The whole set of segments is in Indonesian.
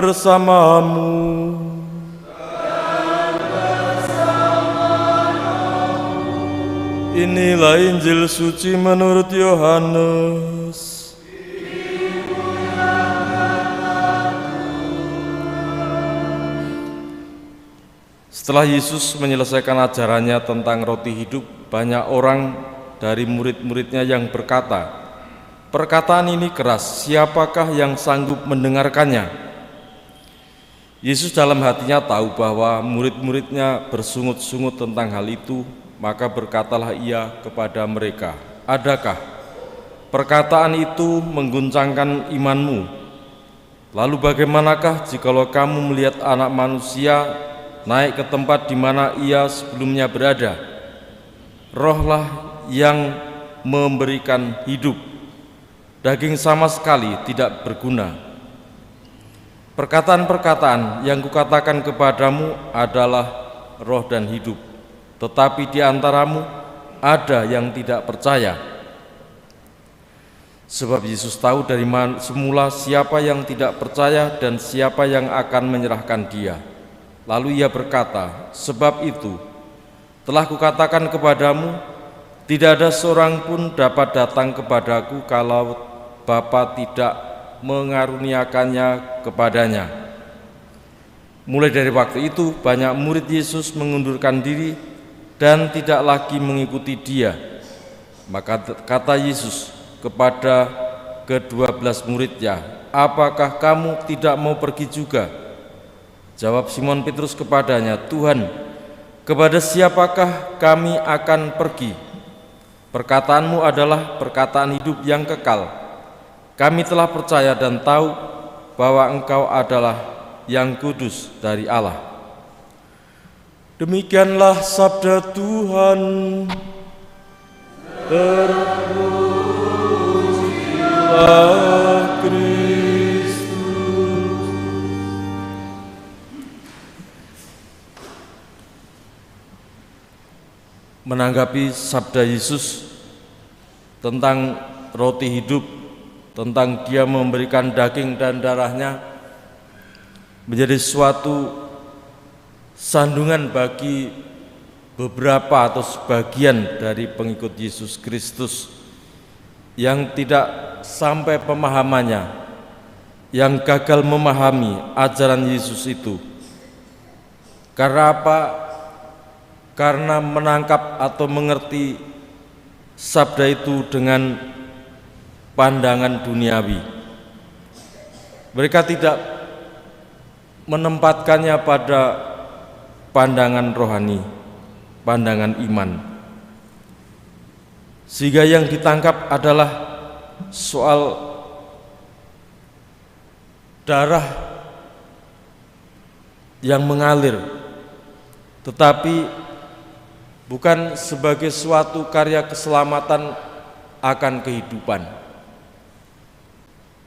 bersamamu. Inilah Injil suci menurut Yohanes. Setelah Yesus menyelesaikan ajarannya tentang roti hidup, banyak orang dari murid-muridnya yang berkata, "Perkataan ini keras, siapakah yang sanggup mendengarkannya?" Yesus dalam hatinya tahu bahwa murid-muridnya bersungut-sungut tentang hal itu, maka berkatalah ia kepada mereka, "Adakah perkataan itu mengguncangkan imanmu? Lalu bagaimanakah jikalau kamu melihat Anak Manusia naik ke tempat di mana ia sebelumnya berada? Rohlah yang memberikan hidup, daging sama sekali tidak berguna. Perkataan-perkataan yang kukatakan kepadamu adalah roh dan hidup, tetapi di antaramu ada yang tidak percaya." Sebab Yesus tahu dari semula siapa yang tidak percaya dan siapa yang akan menyerahkan dia. Lalu ia berkata, "Sebab itu telah kukatakan kepadamu, tidak ada seorang pun dapat datang kepadaku kalau Bapa tidak mengaruniakannya kepadanya." Mulai dari waktu itu banyak murid Yesus mengundurkan diri dan tidak lagi mengikuti dia. Maka kata Yesus kepada ke-12 muridnya, "Apakah kamu tidak mau pergi juga?" Jawab Simon Petrus kepadanya, "Tuhan, kepada siapakah kami akan pergi? Perkataanmu adalah perkataan hidup yang kekal. Kami telah percaya dan tahu bahwa Engkau adalah yang kudus dari Allah." Demikianlah sabda Tuhan. Terpujilah Kristus. Menanggapi sabda Yesus tentang roti hidup, tentang dia memberikan daging dan darahnya, menjadi suatu sandungan bagi beberapa atau sebagian dari pengikut Yesus Kristus yang tidak sampai pemahamannya, yang gagal memahami ajaran Yesus itu. Karena apa? Karena menangkap atau mengerti sabda itu dengan pandangan duniawi. Mereka tidak menempatkannya pada pandangan rohani, pandangan iman. Sehingga yang ditangkap adalah soal darah yang mengalir, tetapi bukan sebagai suatu karya keselamatan akan kehidupan.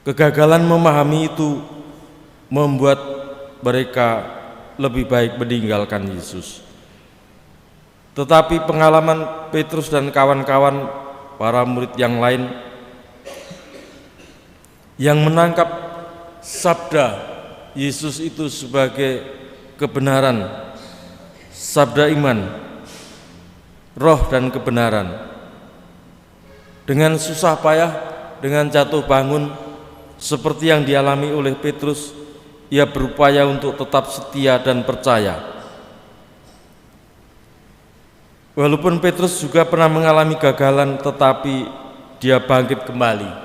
Kegagalan memahami itu membuat mereka lebih baik meninggalkan Yesus. Tetapi pengalaman Petrus dan kawan-kawan para murid yang lain yang menangkap sabda Yesus itu sebagai kebenaran, sabda iman, roh dan kebenaran, dengan susah payah, dengan jatuh bangun, seperti yang dialami oleh Petrus, ia berupaya untuk tetap setia dan percaya. Walaupun Petrus juga pernah mengalami gagalan, tetapi dia bangkit kembali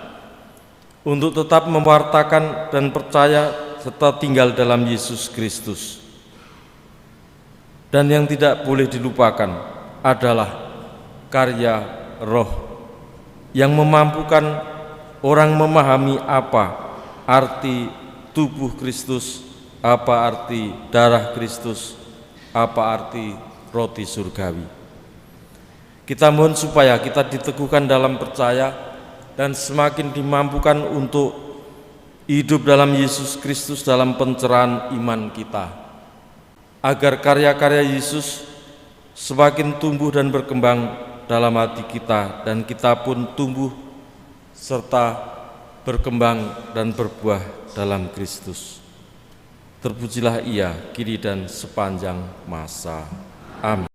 untuk tetap mewartakan dan percaya serta tinggal dalam Yesus Kristus. Dan yang tidak boleh dilupakan adalah karya roh yang memampukan orang memahami apa arti tubuh Kristus, apa arti darah Kristus, apa arti roti surgawi. Kita mohon supaya kita diteguhkan dalam percaya dan semakin dimampukan untuk hidup dalam Yesus Kristus dalam pencerahan iman kita, agar karya-karya Yesus semakin tumbuh dan berkembang dalam hati kita, dan kita pun tumbuh serta berkembang dan berbuah dalam Kristus. Terpujilah Ia kini dan sepanjang masa. Amin.